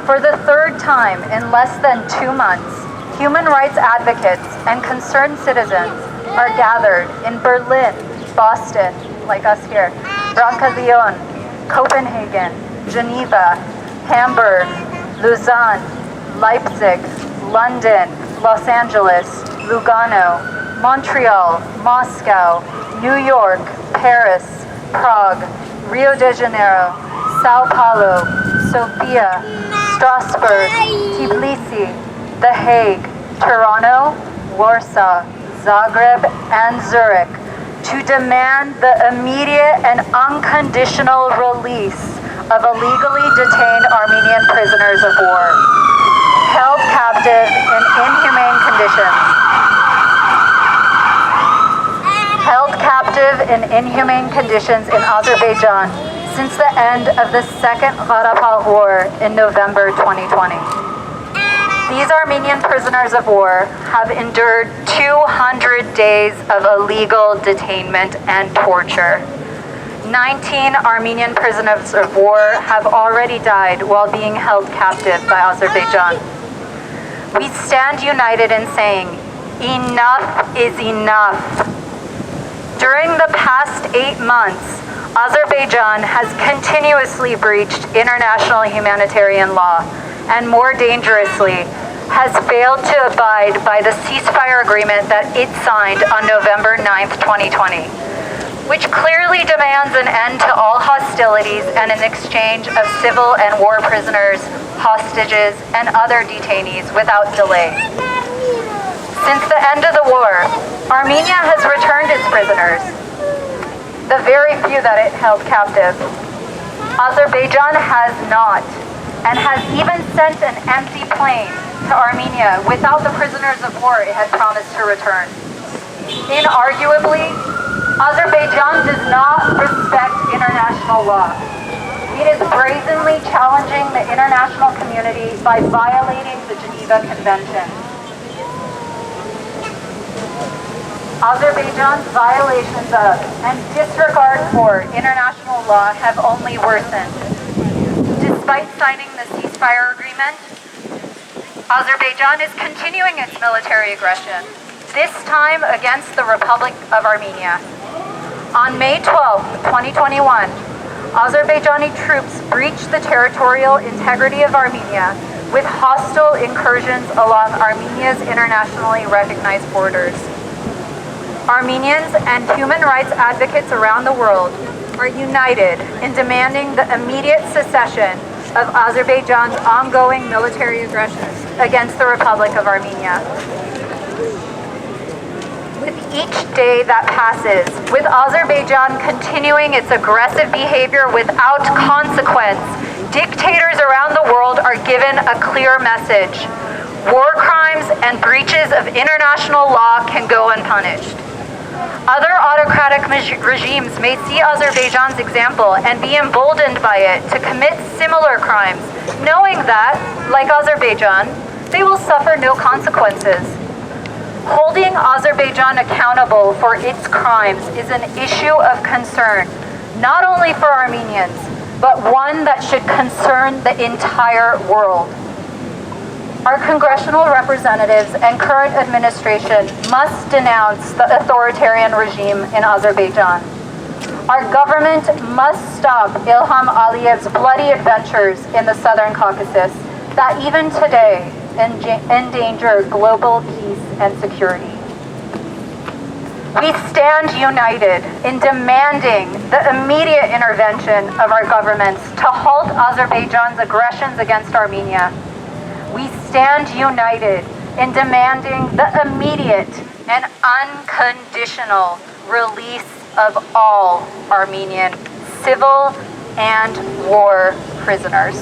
For the third time in less than 2 months, human rights advocates and concerned citizens are gathered in Berlin, Boston, like us here, Brancalion, Copenhagen, Geneva, Hamburg, Lausanne, Leipzig, London, Los Angeles, Lugano, Montreal, Moscow, New York, Paris, Prague, Rio de Janeiro, Sao Paulo, Sofia, Strasbourg, Tbilisi, The Hague, Toronto, Warsaw, Zagreb, and Zurich to demand the immediate and unconditional release of illegally detained Armenian prisoners of war, held captive in inhumane conditions. In Azerbaijan since the end of the Second Karabakh War in November 2020. These Armenian prisoners of war have endured 200 days of illegal detainment and torture. 19 Armenian prisoners of war have already died while being held captive by Azerbaijan. We stand united in saying, enough is enough. During the past 8 months, Azerbaijan has continuously breached international humanitarian law and, more dangerously, has failed to abide by the ceasefire agreement that it signed on November 9th, 2020, which clearly demands an end to all hostilities and an exchange of civil and war prisoners, hostages, and other detainees without delay. Since the end of the war, Armenia has returned its prisoners, the very few that it held captive. Azerbaijan has not, and has even sent an empty plane to Armenia without the prisoners of war it had promised to return. Inarguably, Azerbaijan does not respect international law. It is brazenly challenging the international community by violating the Geneva Convention. Azerbaijan's violations of and disregard for international law have only worsened. Despite signing the ceasefire agreement, Azerbaijan is continuing its military aggression, this time against the Republic of Armenia. On May 12, 2021, Azerbaijani troops breached the territorial integrity of Armenia with hostile incursions along Armenia's internationally recognized borders. Armenians and human rights advocates around the world are united in demanding the immediate cessation of Azerbaijan's ongoing military aggressions against the Republic of Armenia. With each day that passes, with Azerbaijan continuing its aggressive behavior without consequence, dictators around the world are given a clear message. War crimes and breaches of international law can go unpunished. Other autocratic regimes may see Azerbaijan's example and be emboldened by it to commit similar crimes, knowing that, like Azerbaijan, they will suffer no consequences. Holding Azerbaijan accountable for its crimes is an issue of concern, not only for Armenians, but one that should concern the entire world. Our congressional representatives and current administration must denounce the authoritarian regime in Azerbaijan. Our government must stop Ilham Aliyev's bloody adventures in the Southern Caucasus that even today endanger global peace and security. We stand united in demanding the immediate intervention of our governments to halt Azerbaijan's aggressions against Armenia. We stand united in demanding the immediate and unconditional release of all Armenian civil and war prisoners.